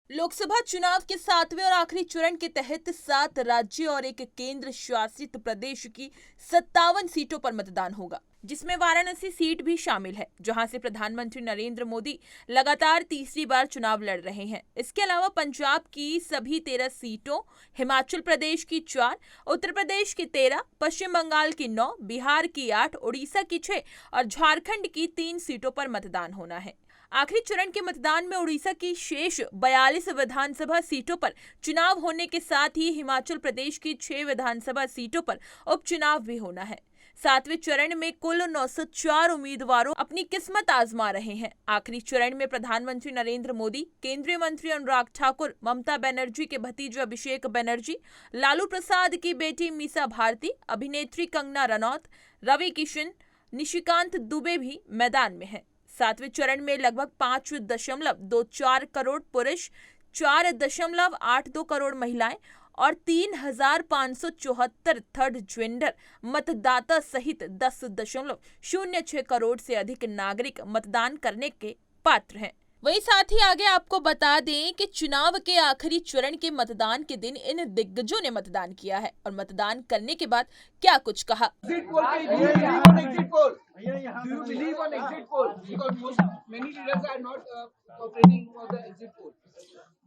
लोकसभा चुनाव के 7वें और आखिरी चरण के तहत 7 राज्य और एक केंद्र शासित प्रदेश की 57 सीटों पर मतदान होगा, जिसमें वाराणसी सीट भी शामिल है, जहां से प्रधानमंत्री नरेंद्र मोदी लगातार तीसरी बार चुनाव लड़ रहे हैं। इसके अलावा पंजाब की सभी 13 सीटों, हिमाचल प्रदेश की 4, उत्तर प्रदेश की 13, पश्चिम बंगाल की 9, बिहार की 8, उड़ीसा की 6 और झारखंड की 3 सीटों पर मतदान होना है। आखिरी चरण के मतदान में उड़ीसा की शेष 42 विधानसभा सीटों पर चुनाव होने के साथ ही हिमाचल प्रदेश की 6 विधानसभा सीटों पर उपचुनाव भी होना है। 7वें चरण में कुल 904 उम्मीदवारों अपनी किस्मत आजमा रहे हैं। आखिरी चरण में प्रधानमंत्री नरेंद्र मोदी, केंद्रीय मंत्री अनुराग ठाकुर, ममता बनर्जी के भतीजे अभिषेक बनर्जी, लालू प्रसाद की बेटी मीसा भारती, अभिनेत्री कंगना रनौत, रवि किशन, निशिकांत दुबे भी मैदान में हैं। 7वें चरण में लगभग 5.24 करोड़ पुरुष, 4.82 करोड़ महिलाएं और 3,574 थर्ड जेंडर मतदाता सहित 10.06 करोड़ से अधिक नागरिक मतदान करने के पात्र हैं। वहीं साथ ही आगे आपको बता दें कि चुनाव के आखिरी चरण के मतदान के दिन इन दिग्गजों ने मतदान किया है और मतदान करने के बाद क्या कुछ कहा।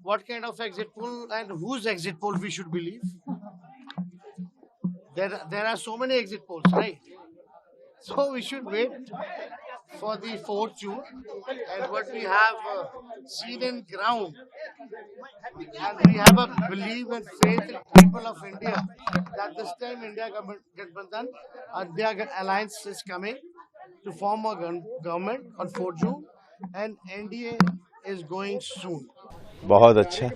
What kind of exit poll and whose exit poll we should believe? There are so many exit polls, right? So we should wait for the 4th June and what we have seen in ground, and we have a belief and faith in people of India that this time India Gathbandhan, India Alliance is coming to form a government on 4th June and NDA is going soon. बहुत अच्छा।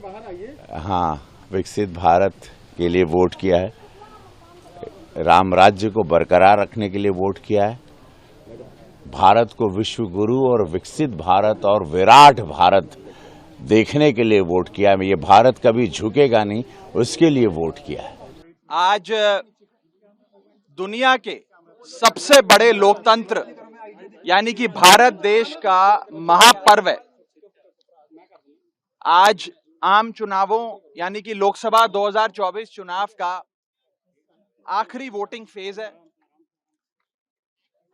हाँ, विकसित भारत के लिए vote किया है, राम राज्य को बरकरार रखने के लिए वोट किया है, भारत को विश्व गुरु और विकसित भारत और विराट भारत देखने के लिए वोट किया है। ये भारत कभी झुकेगा नहीं, उसके लिए वोट किया है। आज दुनिया के सबसे बड़े लोकतंत्र यानी कि भारत देश का महापर्व है। आज आम चुनावों यानी कि लोकसभा 2024 चुनाव का आखिरी वोटिंग फेज है।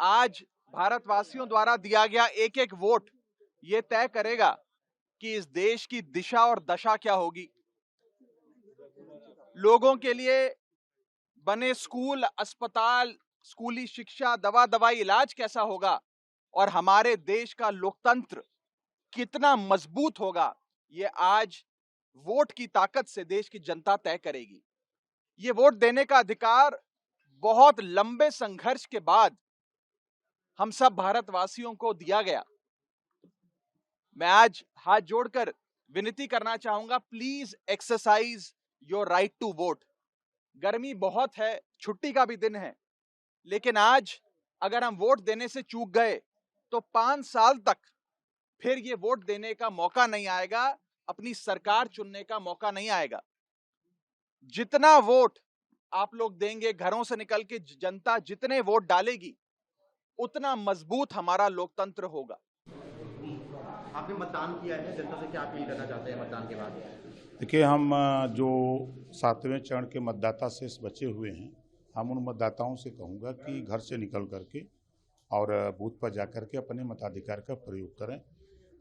आज भारतवासियों द्वारा दिया गया एक एक वोट ये तय करेगा कि इस देश की दिशा और दशा क्या होगी। लोगों के लिए बने स्कूल, अस्पताल, स्कूली शिक्षा, दवा दवाई, इलाज कैसा होगा और हमारे देश का लोकतंत्र कितना मजबूत होगा, ये आज वोट की ताकत से देश की जनता तय करेगी। ये वोट देने का अधिकार बहुत लंबे संघर्ष के बाद हम सब भारतवासियों को दिया गया। मैं आज हाथ जोड़कर विनती करना चाहूंगा, please exercise your right to vote. गर्मी बहुत है, छुट्टी का भी दिन है, लेकिन आज अगर हम वोट देने से चूक गए तो 5 साल तक फिर ये वोट देने का मौका नहीं आएगा, अपनी सरकार चुनने का मौका नहीं आएगा। जितना वोट आप लोग देंगे, घरों से निकल के जनता जितने वोट डालेगी, उतना मजबूत हमारा लोकतंत्र होगा। आपने मतदान किया है, जनता से क्या अपील करना चाहते हैं मतदान के बाद? देखिए, हम जो 7वें चरण के मतदाता से बचे हुए हैं, हम उन मतदाताओं से कहूँगा कि घर से निकल करके और बूथ पर जाकर के अपने मताधिकार का प्रयोग करें,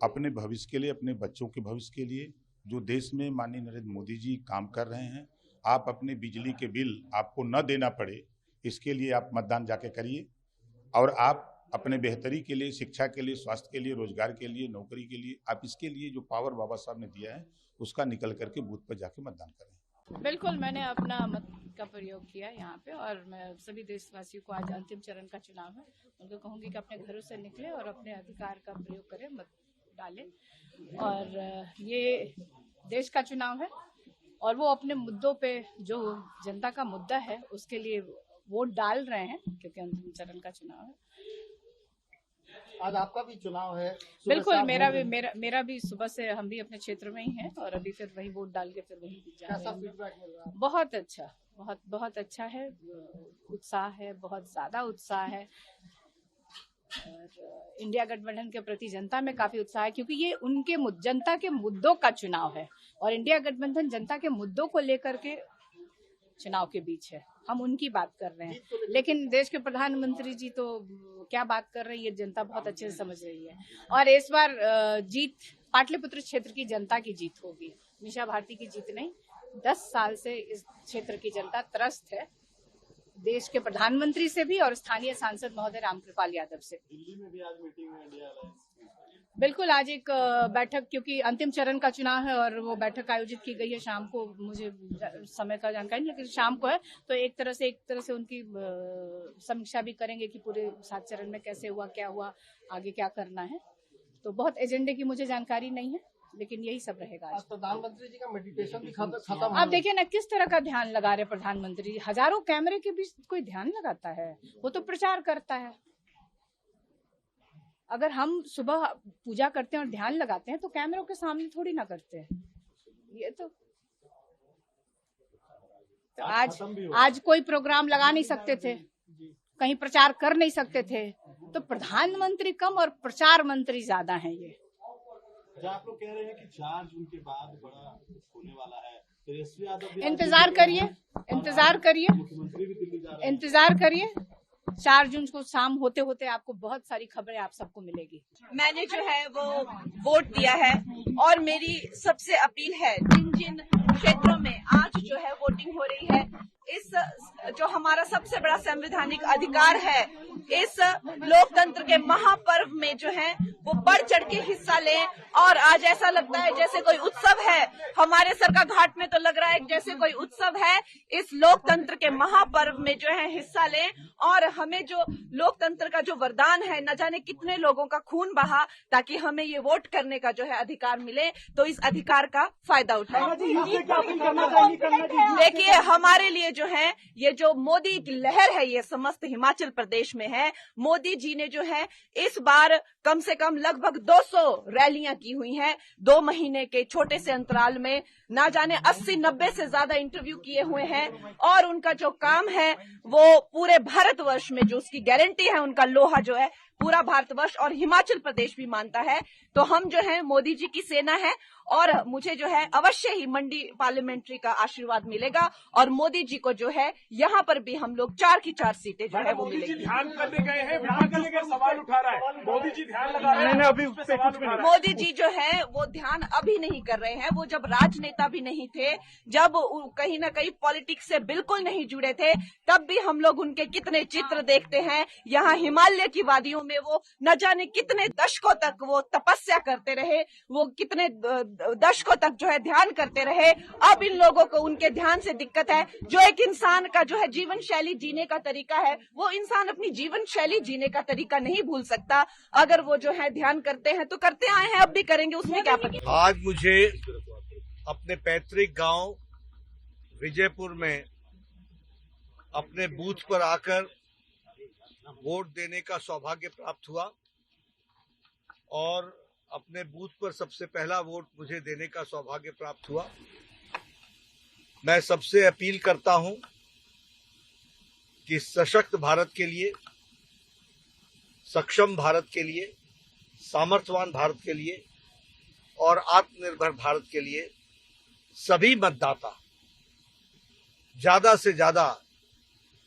अपने भविष्य के लिए, अपने बच्चों के भविष्य के लिए। जो देश में माननीय नरेंद्र मोदी जी काम कर रहे हैं, आप अपने बिजली के बिल आपको न देना पड़े, इसके लिए आप मतदान जाके करिए और आप अपने बेहतरी के लिए, शिक्षा के लिए, स्वास्थ्य के लिए, रोजगार के लिए, नौकरी के लिए, आप इसके लिए जो पावर बाबा साहब ने दिया है उसका निकल करके बूथ पर जाके मतदान करें। बिल्कुल, मैंने अपना मत का प्रयोग किया यहाँ पे और मैं सभी देशवासियों को, आज अंतिम चरण का चुनाव है, उनको कहूँगी कि अपने घरों से निकले और अपने अधिकार का प्रयोग करें, मत डालें। और ये देश का चुनाव है और वो अपने मुद्दों पे, जो जनता का मुद्दा है उसके लिए वोट डाल रहे हैं, क्योंकि अंतिम चरण का चुनाव है। आज आपका भी चुनाव है? बिल्कुल, मेरा भी सुबह से, हम भी अपने क्षेत्र में ही हैं और अभी फिर वही वोट डाल के फिर वही जा रहे हैं। बहुत अच्छा, बहुत अच्छा है, उत्साह है, बहुत ज्यादा उत्साह है। और इंडिया गठबंधन के प्रति जनता में काफी उत्साह है, क्योंकि ये उनके जनता के मुद्दों का चुनाव है और इंडिया गठबंधन जनता के मुद्दों को लेकर के चुनाव के बीच है। हम उनकी बात कर रहे हैं, लेकिन देश के प्रधानमंत्री जी तो क्या बात कर रहे हैं ये जनता बहुत अच्छे से समझ रही है। और इस बार जीत पाटलिपुत्र क्षेत्र की जनता की जीत होगी, मीसा भारती की जीत नहीं। 10 साल से इस क्षेत्र की जनता त्रस्त है, देश के प्रधानमंत्री से भी और स्थानीय सांसद महोदय रामकृपाल यादव से। दिल्ली में भी आज मीटिंग है इंडिया अलायंस। बिल्कुल, आज एक बैठक, क्योंकि अंतिम चरण का चुनाव है और वो बैठक आयोजित की गई है शाम को, मुझे समय का जानकारी नहीं, लेकिन शाम को है, तो एक तरह से उनकी समीक्षा भी करेंगे कि पूरे 7 चरण में कैसे हुआ, क्या हुआ, आगे क्या करना है। तो बहुत एजेंडे की मुझे जानकारी नहीं है, लेकिन यही सब रहेगा। आज प्रधानमंत्री जी का मेडिटेशन भी खत्म। आप देखिए ना किस तरह का ध्यान लगा रहे प्रधानमंत्री, हजारों कैमरे के बीच कोई ध्यान लगाता है? वो तो प्रचार करता है। अगर हम सुबह पूजा करते हैं और ध्यान लगाते हैं तो कैमरों के सामने थोड़ी ना करते हैं। ये तो आज कोई प्रोग्राम लगा नहीं सकते थे, कहीं प्रचार कर नहीं सकते थे, तो प्रधानमंत्री कम और प्रचार मंत्री ज्यादा हैं। ये आप लोग कह रहे हैं कि 4 जून के बाद बड़ा होने वाला है, तेजस्वी यादव इंतजार करिए 4 जून को शाम होते होते आपको बहुत सारी खबरें आप सबको मिलेगी। मैंने जो है वो वोट दिया है और मेरी सबसे अपील है, जिन जिन क्षेत्रों में आज जो है वोटिंग हो रही है, इस जो हमारा सबसे बड़ा संवैधानिक अधिकार है, इस लोकतंत्र के महापर्व में जो है वो बढ़ चढ़ के हिस्सा लें। और आज ऐसा लगता है जैसे कोई उत्सव है, हमारे सरका घाट में तो लग रहा है जैसे कोई उत्सव है। इस लोकतंत्र के महापर्व में जो है हिस्सा लें और हमें जो लोकतंत्र का जो वरदान है, न जाने कितने लोगों का खून बहा ताकि हमें ये वोट करने का जो है अधिकार मिले, तो इस अधिकार का फायदा उठाएं। देखिए, हमारे लिए जो है ये जो मोदी की लहर है, ये समस्त हिमाचल प्रदेश में है। मोदी जी ने जो है इस बार कम से कम लगभग 200 रैलियां की हुई हैं। 2 महीने के छोटे से अंतराल में ना जाने 80-90 से ज्यादा इंटरव्यू किए हुए हैं और उनका जो काम है वो पूरे भारतवर्ष में जो उसकी गारंटी है, उनका लोहा जो है पूरा भारतवर्ष और हिमाचल प्रदेश भी मानता है। तो हम जो है मोदी जी की सेना है और मुझे जो है अवश्य ही मंडी पार्लियामेंट्री का आशीर्वाद मिलेगा और मोदी जी को जो है यहाँ पर भी हम लोग 4 की 4 सीटें जो है वो मिलेगी। ध्यान करने गए हैं, सवाल उठा रहा है, मोदी जी ध्यान लगा रहे हैं, अभी मोदी जी जो है वो ध्यान अभी नहीं कर रहे हैं। वो जब राजनेता भी नहीं थे, जब कहीं ना कहीं पॉलिटिक्स से बिल्कुल नहीं जुड़े थे, तब भी हम लोग उनके कितने चित्र देखते हैं। यहाँ हिमालय की वादियों में वो न जाने कितने दशकों तक वो तपस्या करते रहे, वो कितने दशकों तक जो है ध्यान करते रहे। अब इन लोगों को उनके ध्यान से दिक्कत है। जो एक इंसान का जो है जीवन शैली जीने का तरीका है, वो इंसान अपनी जीवन शैली जीने का तरीका नहीं भूल सकता। अगर वो जो है ध्यान करते हैं तो करते आए हैं, अब भी करेंगे, उसमें क्या पता। आज मुझे अपने पैतृक गांव विजयपुर में अपने बूथ पर आकर वोट देने का सौभाग्य प्राप्त हुआ और अपने बूथ पर सबसे पहला वोट मुझे देने का सौभाग्य प्राप्त हुआ। मैं सबसे अपील करता हूं कि सशक्त भारत के लिए, सक्षम भारत के लिए, सामर्थ्यवान भारत के लिए और आत्मनिर्भर भारत के लिए सभी मतदाता ज्यादा से ज्यादा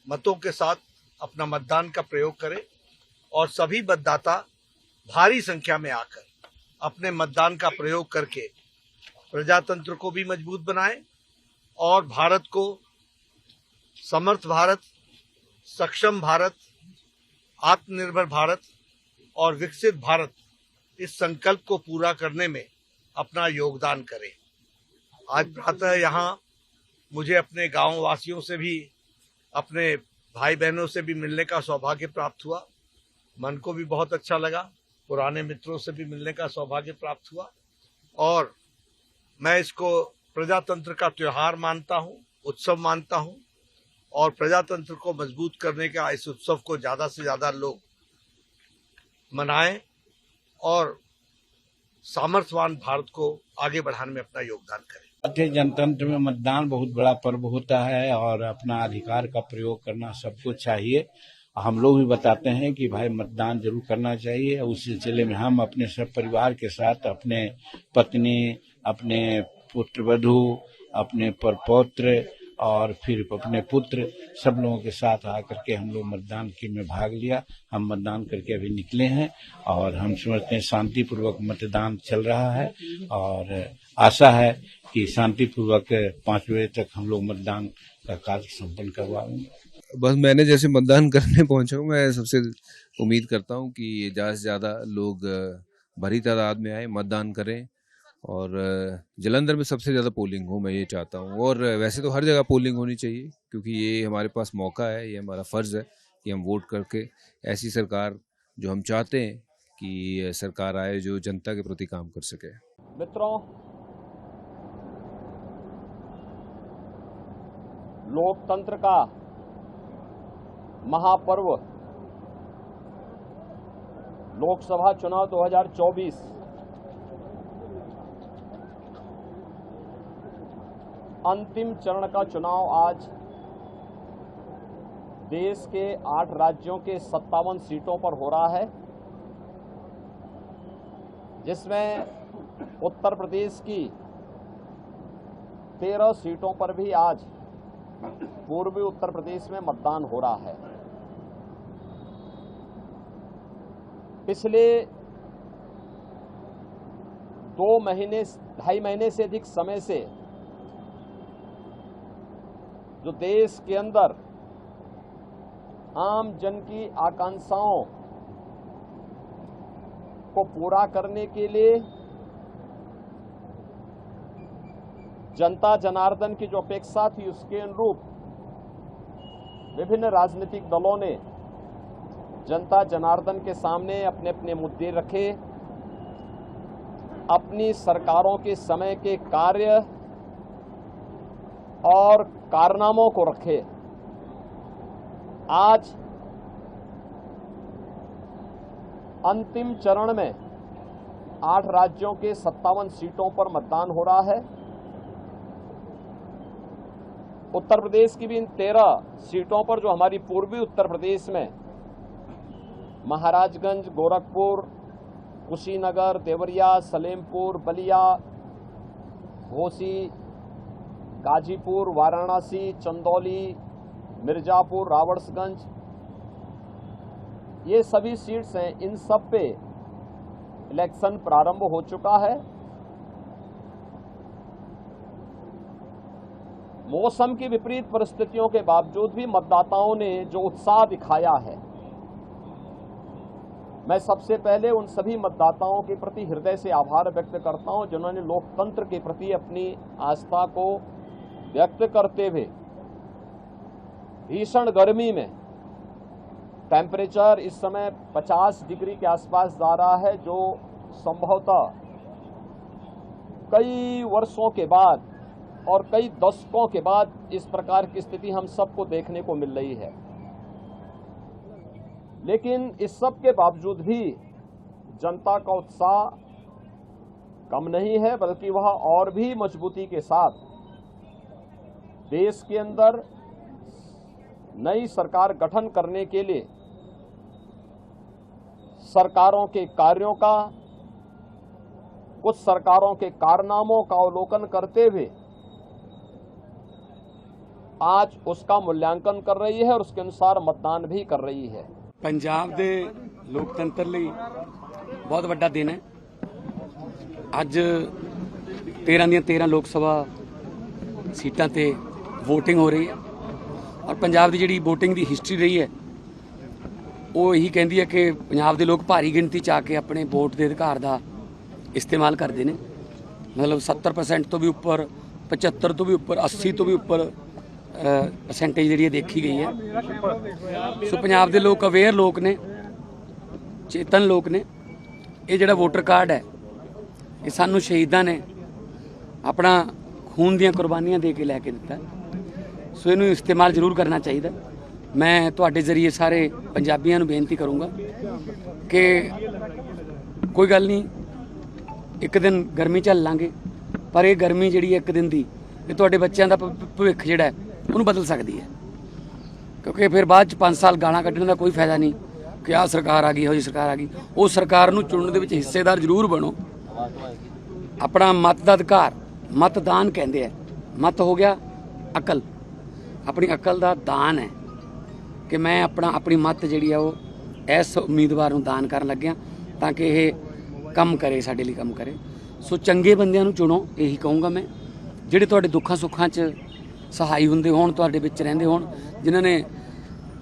मतों के साथ अपना मतदान का प्रयोग करें और सभी मतदाता भारी संख्या में आकर अपने मतदान का प्रयोग करके प्रजातंत्र को भी मजबूत बनाएं और भारत को समर्थ भारत, सक्षम भारत, आत्मनिर्भर भारत और विकसित भारत, इस संकल्प को पूरा करने में अपना योगदान करें। आज प्रातः यहाँ मुझे अपने गांव वासियों से भी, अपने भाई बहनों से भी मिलने का सौभाग्य प्राप्त हुआ। मन को भी बहुत अच्छा लगा, पुराने मित्रों से भी मिलने का सौभाग्य प्राप्त हुआ और मैं इसको प्रजातंत्र का त्योहार मानता हूँ, उत्सव मानता हूँ और प्रजातंत्र को मजबूत करने का इस उत्सव को ज्यादा से ज्यादा लोग मनाएं और सामर्थ्यवान भारत को आगे बढ़ाने में अपना योगदान करें। भारतीय जनतंत्र में मतदान बहुत बड़ा पर्व होता है और अपना अधिकार का प्रयोग करना सबको चाहिए हम लोग भी बताते हैं कि भाई मतदान जरूर करना चाहिए। उस सिलसिले में हम अपने सब परिवार के साथ, अपने पत्नी, अपने पुत्रवधू, अपने परपौत्र और फिर अपने पुत्र, सब लोगों के साथ आकर के हम लोग मतदान में भाग लिया। हम मतदान करके अभी निकले हैं और हम समझते हैं शांतिपूर्वक मतदान चल रहा है और आशा है कि शांतिपूर्वक 5 बजे तक हम लोग मतदान का कार्य संपन्न करवाएंगे। बस मैंने जैसे मतदान करने पहुंचा हूँ, मैं सबसे उम्मीद करता हूँ कि ज़्यादा से ज़्यादा लोग बड़ी तादाद में आए, मतदान करें और जलंधर में सबसे ज़्यादा पोलिंग हो, मैं ये चाहता हूँ। और वैसे तो हर जगह पोलिंग होनी चाहिए क्योंकि ये हमारे पास मौका है, ये हमारा फ़र्ज़ है कि हम वोट करके ऐसी सरकार जो हम चाहते हैं कि सरकार आए जो जनता के प्रति काम कर सके। मित्रों, लोकतंत्र का महापर्व लोकसभा चुनाव 2024 अंतिम चरण का चुनाव आज देश के 8 राज्यों के 57 सीटों पर हो रहा है, जिसमें उत्तर प्रदेश की 13 सीटों पर भी आज पूर्वी उत्तर प्रदेश में मतदान हो रहा है। पिछले 2.5 महीने से अधिक समय से जो देश के अंदर आम जन की आकांक्षाओं को पूरा करने के लिए जनता जनार्दन की जो अपेक्षा थी उसके अनुरूप विभिन्न राजनीतिक दलों ने जनता जनार्दन के सामने अपने अपने मुद्दे रखे, अपनी सरकारों के समय के कार्य और कारनामों को रखे। आज अंतिम चरण में 8 राज्यों के 57 सीटों पर मतदान हो रहा है। उत्तर प्रदेश की भी इन 13 सीटों पर, जो हमारी पूर्वी उत्तर प्रदेश में महाराजगंज, गोरखपुर, कुशीनगर, देवरिया, सलेमपुर, बलिया, घोसी, गाजीपुर, वाराणसी, चंदौली, मिर्जापुर, रावड़सगंज, ये सभी सीट्स हैं। इन सब पे इलेक्शन प्रारंभ हो चुका है। मौसम की विपरीत परिस्थितियों के बावजूद भी मतदाताओं ने जो उत्साह दिखाया है, मैं सबसे पहले उन सभी मतदाताओं के प्रति हृदय से आभार व्यक्त करता हूं जिन्होंने लोकतंत्र के प्रति अपनी आस्था को व्यक्त करते हुए भीषण गर्मी में, टेम्परेचर इस समय 50 डिग्री के आसपास जा रहा है, जो संभवतः कई वर्षों के बाद और कई दशकों के बाद इस प्रकार की स्थिति हम सबको देखने को मिल रही है। लेकिन इस सब के बावजूद भी जनता का उत्साह कम नहीं है, बल्कि वह और भी मजबूती के साथ देश के अंदर नई सरकार गठन करने के लिए सरकारों के कार्यों का, कुछ सरकारों के कारनामों का अवलोकन करते हुए आज उसका मूल्यांकन कर रही है और उसके अनुसार मतदान भी कर रही है। पंजाब दे लोकतंत्र ਲਈ बहुत ਵੱਡਾ दिन है। ਅੱਜ 13 ਦੀਆਂ 13 लोक सभा सीटां ते वोटिंग हो रही है और पंजाब ਦੀ ਜਿਹੜੀ वोटिंग ਦੀ हिस्टरी रही है ਉਹ ਇਹੀ ਕਹਿੰਦੀ ਹੈ ਕਿ ਪੰਜਾਬ ਦੇ ਲੋਕ ਭਾਰੀ ਗਿਣਤੀ ਚ ਆ ਕੇ ਆਪਣੇ ਵੋਟ ਦੇ ਅਧਿਕਾਰ ਦਾ ਇਸਤੇਮਾਲ ਕਰਦੇ ਨੇ। मतलब 70% ਤੋਂ ਵੀ ਉੱਪਰ, 75 ਤੋਂ ਵੀ ਉੱਪਰ, 80 ਤੋਂ ਵੀ ਉੱਪਰ परसेंटेज जी देखी गई है। सो पंजाब के लोग अवेयर लोग ने, चेतन लोग ने। ये जोड़ा वोटर कार्ड है ये सानू शहीदा ने अपना खून दियां कुर्बानियां दे के लैके दिता है। सो इनू इस्तेमाल जरूर करना चाहिए। मैं तुहाडे जरिए सारे पंजाबियों नू बेनती करूँगा कि कोई गल नहीं, एक दिन गर्मी झल लांगे, पर यह गर्मी जी एक दिन की तुहाडे बच्चों का भविख जिहड़ा है ਉਹਨੂੰ बदल सकती है। क्योंकि फिर बाद च 5 साल गाਲਾਂ ਕੱਢਣ ਦਾ ਕੋਈ ਫਾਇਦਾ ਨਹੀਂ कि आ सरकार आ गई हो जी सरकार आ गई। वो सरकार नूं चुनण दे विच हिस्सेदार जरूर बनो। अपना मत दा अधिकार मतदान कहंदे आ। मत हो गया अकल, अपनी अकल दा दान है कि मैं अपनी मत जिहड़ी आ वो इस उम्मीदवार नूं दान करन लग्या ताकि ये काम करे, साडे लई काम करे। सो चंगे बंदियां नूं चुनो, यही कहूँगा मैं, जिहड़े तुहाडे दुੱਖਾਂ सुੱਖਾਂ 'ਚ सहाई हुंदे होण, तुहाडे विच रहिंदे होण, जिन्हां ने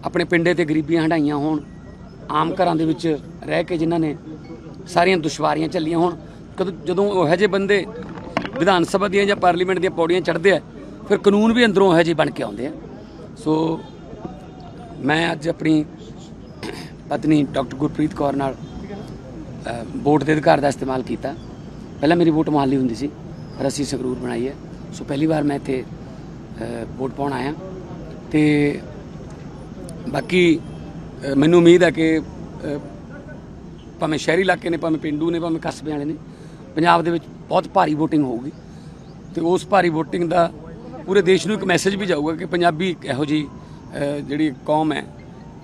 अपने पिंडे ते गरीबियां हंडाईਆਂ होण, आम घरां दे विच रह के जिन्हां ने सारियां दुश्वारियां झੱਲੀਆਂ होण। ਜਦੋਂ ਉਹੋ ਜਿਹੇ ਬੰਦੇ विधान सभा ਦੀਆਂ ਜਾਂ पार्लीमेंट ਦੀਆਂ ਪੌੜੀਆਂ ਚੜ੍ਹਦੇ ਆ, ਫਿਰ ਕਾਨੂੰਨ ਵੀ ਅੰਦਰੋਂ ਇਹੋ ਜਿਹੇ ਬਣ ਕੇ ਆਉਂਦੇ ਆ। ਸੋ ਮੈਂ ਅੱਜ ਆਪਣੀ ਪਤਨੀ ਡਾਕਟਰ ਗੁਰਪ੍ਰੀਤ ਕੌਰ ਨਾਲ ਵੋਟ ਦੇ ਅਧਿਕਾਰ ਦਾ ਇਸਤੇਮਾਲ ਕੀਤਾ। ਪਹਿਲਾਂ ਮੇਰੀ ਵੋਟ ਮੁਹਾਲੀ ਹੁੰਦੀ ਸੀ, ਪਰ ਅਸੀਂ ਸੰਗਰੂਰ ਬਣਾਈ ਹੈ। ਸੋ ਪਹਿਲੀ ਵਾਰ ਮੈਂ ਇੱਥੇ ਵੋਟ ਪਾਉਣ ਆਇਆ ਤੇ ਬਾਕੀ ਮੈਨੂੰ ਉਮੀਦ ਹੈ ਕਿ ਭਾਵੇਂ ਸ਼ਹਿਰੀ ਇਲਾਕੇ ਨੇ, ਭਾਵੇਂ ਪਿੰਡੂ ਨੇ, ਭਾਵੇਂ ਕਸਬੇ ਵਾਲੇ ਨੇ, ਪੰਜਾਬ ਦੇ ਵਿੱਚ ਬਹੁਤ ਭਾਰੀ ਵੋਟਿੰਗ ਹੋਊਗੀ ਤੇ ਉਸ ਭਾਰੀ ਵੋਟਿੰਗ ਦਾ ਪੂਰੇ ਦੇਸ਼ ਨੂੰ ਇੱਕ ਮੈਸੇਜ ਵੀ ਜਾਊਗਾ ਕਿ ਪੰਜਾਬੀ ਇੱਕ ਇਹੋ ਜਿਹੀ ਜਿਹੜੀ ਕੌਮ ਹੈ,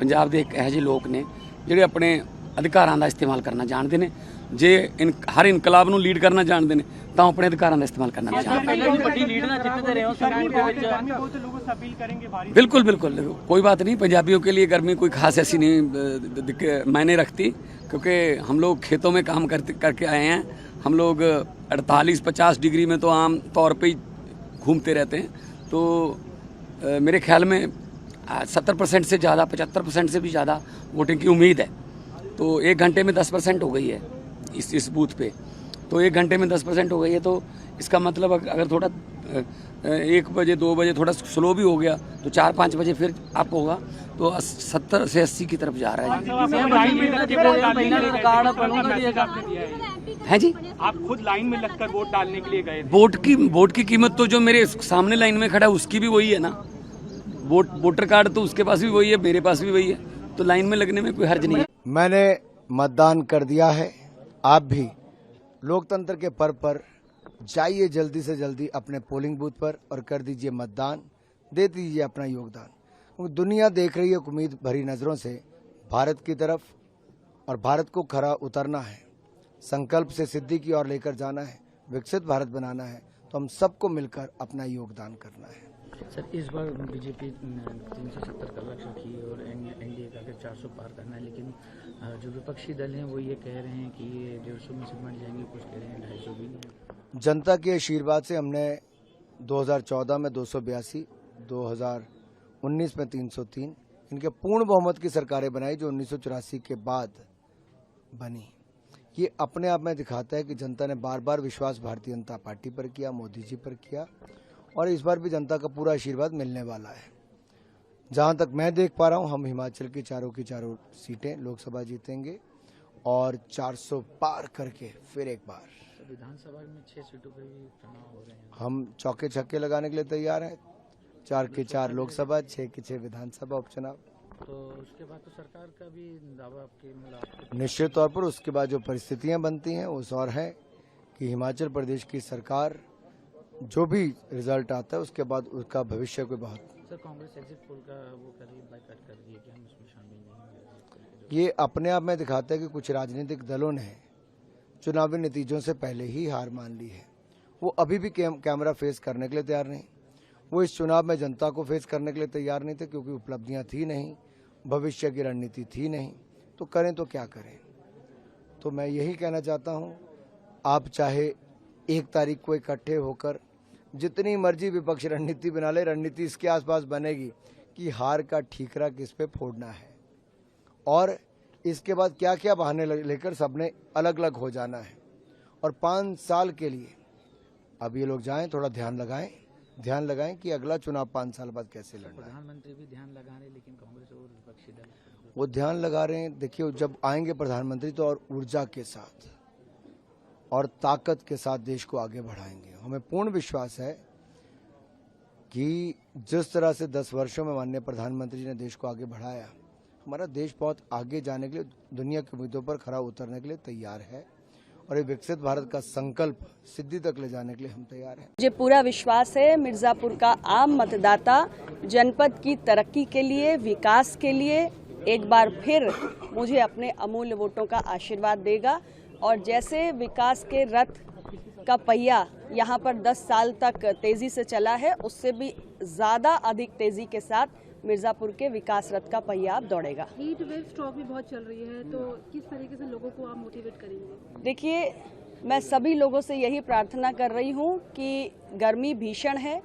ਪੰਜਾਬ ਦੇ ਇੱਕ ਇਹੋ ਜਿਹੇ ਲੋਕ ਨੇ ਜਿਹੜੇ ਆਪਣੇ ਅਧਿਕਾਰਾਂ ਦਾ ਇਸਤੇਮਾਲ ਕਰਨਾ ਜਾਣਦੇ ਨੇ। ਜੇ ਹਰ ਇਨਕਲਾਬ ਨੂੰ ਲੀਡ ਕਰਨਾ ਜਾਣਦੇ ਨੇ ਤਾਂ ਆਪਣੇ ਅਧਿਕਾਰਾਂ ਦਾ ਇਸਤੇਮਾਲ ਕਰਨਾ ਵੀ ਜਾਣਦੇ ਨੇ। बिल्कुल बिल्कुल, कोई बात नहीं। पंजाबियों के लिए गर्मी कोई खास ऐसी नहीं मायने रखती, क्योंकि हम लोग खेतों में काम करके आए हैं। हम लोग 48-50 डिग्री में तो आम तौर पे ही घूमते रहते हैं। तो मेरे ख्याल में 70% से ज़्यादा, 75% से भी ज़्यादा वोटिंग की उम्मीद है। तो 1 घंटे में 10% हो गई है इस बूथ पे। तो 1 घंटे में 10% हो गई है, तो इसका मतलब अगर थोड़ा 1 बजे 2 बजे थोड़ा स्लो भी हो गया तो 4-5 बजे फिर अप होगा, तो 70 से 80 की तरफ जा रहा है जी। आप खुद लाइन में लगकर वोट डालने के लिए गए थे। वोट की कीमत तो जो मेरे सामने लाइन में खड़ा है उसकी भी वही है ना। वोटर कार्ड तो उसके पास भी वही है, मेरे पास भी वही है, तो लाइन में लगने में कोई हर्ज नहीं है। मैंने मतदान कर दिया है, आप भी लोकतंत्र के पर्व पर जाइए जल्दी से जल्दी अपने पोलिंग बूथ पर और कर दीजिए मतदान, दे दीजिए अपना योगदान। दुनिया देख रही है उम्मीद भरी नज़रों से भारत की तरफ, और भारत को खरा उतरना है, संकल्प से सिद्धि की ओर लेकर जाना है, विकसित भारत बनाना है, तो हम सबको मिलकर अपना योगदान करना है। सर, इस बार बीजेपी 370 का लक्ष्य रखी और एनडीए का 400 पार करना है, लेकिन जो विपक्षी दल हैं वो ये कह रहे हैं कि ये 150 में से बन जाएंगे, कुछ कह रहे हैं 250 भी नहीं। जनता के आशीर्वाद से हमने 2014 में 282, 2019 में 303, इनके पूर्ण बहुमत की सरकारें बनाई जो 1984 के बाद बनी। ये अपने आप में दिखाता है कि जनता ने बार बार विश्वास भारतीय जनता पार्टी पर किया, मोदी जी पर किया, और इस बार भी जनता का पूरा आशीर्वाद मिलने वाला है। जहां तक मैं देख पा रहा हूं, हम हिमाचल की चारों सीटें लोकसभा जीतेंगे और 400 पार करके फिर एक बार विधानसभा में 6 सीटों पर भी चुनाव हो रहे हैं। हम चौके छक्के लगाने के लिए तैयार हैं। 4 के 4 लोकसभा, 6 के 6 विधानसभा उपचुनाव। तो उसके बाद तो सरकार का भी दावा आपके निश्चित तौर पर उसके बाद जो परिस्थितियां बनती हैं उस और है कि हिमाचल प्रदेश की सरकार जो भी रिजल्ट आता है उसके बाद उसका भविष्य कोई बहुत। सर, कांग्रेस एग्जिट पोल का वो कर रही है, बाइकआउट कर रही है कि हम उसमें शामिल नहीं होंगे। ये अपने आप में दिखाता है कि कुछ राजनीतिक दलों ने चुनावी नतीजों से पहले ही हार मान ली है। वो अभी भी कैमरा फेस करने के लिए तैयार नहीं, वो इस चुनाव में जनता को फेस करने के लिए तैयार नहीं थे, क्योंकि उपलब्धियां थी नहीं, भविष्य की रणनीति थी नहीं, तो करें तो क्या करें। तो मैं यही कहना चाहता हूं, आप चाहे 1 तारीख को इकट्ठे होकर जितनी मर्जी विपक्ष रणनीति बना ले, रणनीति इसके आसपास बनेगी कि हार का ठीकरा किस पे फोड़ना है, और इसके बाद क्या क्या बहाने लेकर सबने अलग अलग हो जाना है। और 5 साल के लिए अब ये लोग जाएं, थोड़ा ध्यान लगाएं कि अगला चुनाव 5 साल बाद कैसे लड़ना है। प्रधानमंत्री भी ध्यान लगा रहे हैं, लेकिन कांग्रेस और विपक्षी दल वो ध्यान लगा रहे हैं। देखिए, जब आएंगे प्रधानमंत्री तो और ऊर्जा के साथ और ताकत के साथ देश को आगे बढ़ाएंगे। हमें पूर्ण विश्वास है कि जिस तरह से 10 वर्षों में माननीय प्रधानमंत्री जी ने देश को आगे बढ़ाया, हमारा देश बहुत आगे जाने के लिए, दुनिया की उम्मीदों पर खरा उतरने के लिए तैयार है। और ये विकसित भारत का संकल्प सिद्धि तक ले जाने के लिए हम तैयार हैं। मुझे पूरा विश्वास है मिर्जापुर का आम मतदाता जनपद की तरक्की के लिए, विकास के लिए एक बार फिर मुझे अपने अमूल्य वोटों का आशीर्वाद देगा। और जैसे विकास के रथ का पहिया यहाँ पर 10 साल तक तेजी से चला है, उससे भी ज़्यादा अधिक तेजी के साथ मिर्जापुर के विकास रथ का पहिया अब दौड़ेगा। हीट वेव स्ट्रोक भी बहुत चल रही है, तो किस तरीके से लोगों को आप मोटिवेट करेंगे? देखिए, मैं सभी लोगों से यही प्रार्थना कर रही हूँ कि गर्मी भीषण है,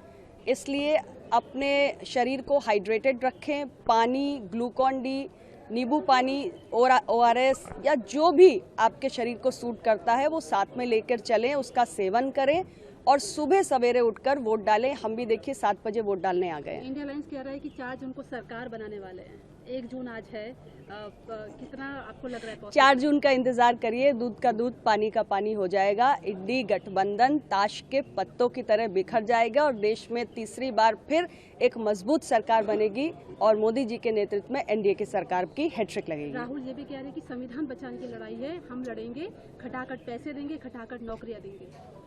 इसलिए अपने शरीर को हाइड्रेटेड रखें। पानी, ग्लूकॉन डी, नींबू पानी, ORS या जो भी आपके शरीर को सूट करता है वो साथ में लेकर चलें, उसका सेवन करें और सुबह सवेरे उठकर वोट डालें। हम भी देखिए 7 बजे वोट डालने आ गए। इंडिया अलायंस कह रहा है कि 4 जून को सरकार बनाने वाले हैं। 1 जून आज है, कितना आपको लग रहा है? 4 जून का इंतजार करिए, दूध का दूध पानी का पानी हो जाएगा। इंडी गठबंधन ताश के पत्तों की तरह बिखर जाएगा और देश में तीसरी बार फिर एक मजबूत सरकार बनेगी और मोदी जी के नेतृत्व में NDA की सरकार की हैट्रिक लगेगी। राहुल ये भी कह रहे हैं कि संविधान बचाने की लड़ाई है, हम लड़ेंगे, खटाखट पैसे देंगे, खटाखट नौकरियां देंगे।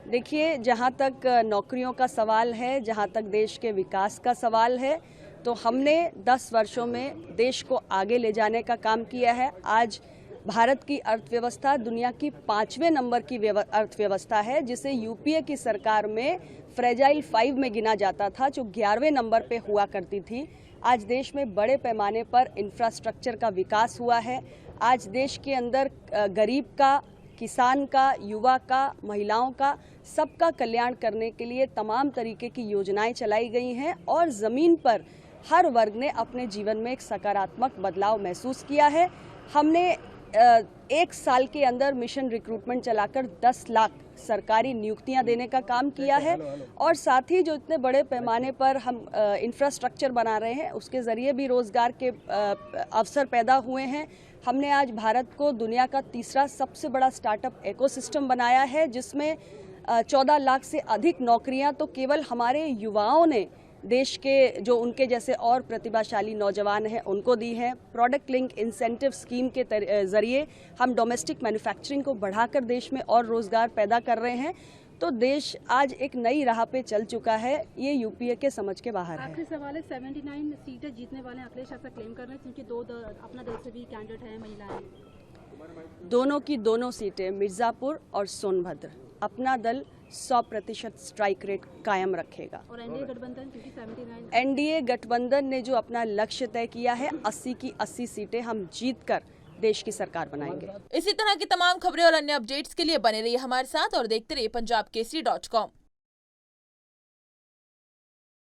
देखिए, जहाँ तक नौकरियों का सवाल है, जहाँ तक देश के विकास का सवाल है, तो हमने 10 वर्षों में देश को आगे ले जाने का काम किया है। आज भारत की अर्थव्यवस्था दुनिया की 5वें नंबर की अर्थव्यवस्था है, जिसे UPA की सरकार में फ्रेजाइल 5 में गिना जाता था, जो 11वें नंबर पे हुआ करती थी। आज देश में बड़े पैमाने पर इंफ्रास्ट्रक्चर का विकास हुआ है। आज देश के अंदर गरीब का, किसान का, युवा का, महिलाओं का, सबका कल्याण करने के लिए तमाम तरीके की योजनाएं चलाई गई हैं और ज़मीन पर हर वर्ग ने अपने जीवन में एक सकारात्मक बदलाव महसूस किया है। हमने 1 साल के अंदर मिशन रिक्रूटमेंट चलाकर 10 लाख सरकारी नियुक्तियां देने का काम किया है और साथ ही जो इतने बड़े पैमाने पर हम इंफ्रास्ट्रक्चर बना रहे हैं, उसके ज़रिए भी रोज़गार के अवसर पैदा हुए हैं। हमने आज भारत को दुनिया का तीसरा सबसे बड़ा स्टार्टअप इकोसिस्टम बनाया है, जिसमें 14 लाख से अधिक नौकरियां तो केवल हमारे युवाओं ने देश के जो उनके जैसे और प्रतिभाशाली नौजवान हैं उनको दी है। प्रोडक्ट लिंक इंसेंटिव स्कीम के ज़रिए हम डोमेस्टिक मैन्युफैक्चरिंग को बढ़ाकर देश में और रोज़गार पैदा कर रहे हैं। तो देश आज एक नई राह पे चल चुका है, ये UPA के समझ के बाहर है। आखिरी सवाल है, 79 सीटें जीतने वाले अखिलेश ऐसा क्लेम कर रहे हैं, क्योंकि 2 अपना दल से भी कैंडिडेट है, महिलाएं। दोनों की दोनों सीटें मिर्जापुर और सोनभद्र अपना दल 100% स्ट्राइक रेट कायम रखेगा। और NDA गठबंधन, क्योंकि 79 NDA गठबंधन ने जो अपना लक्ष्य तय किया है, 80 की 80 सीटें हम जीतकर देश की सरकार बनाएंगे। इसी तरह की तमाम खबरें और अन्य अपडेट्स के लिए बने रहिए हमारे साथ और देखते रहिए punjabkesari.com।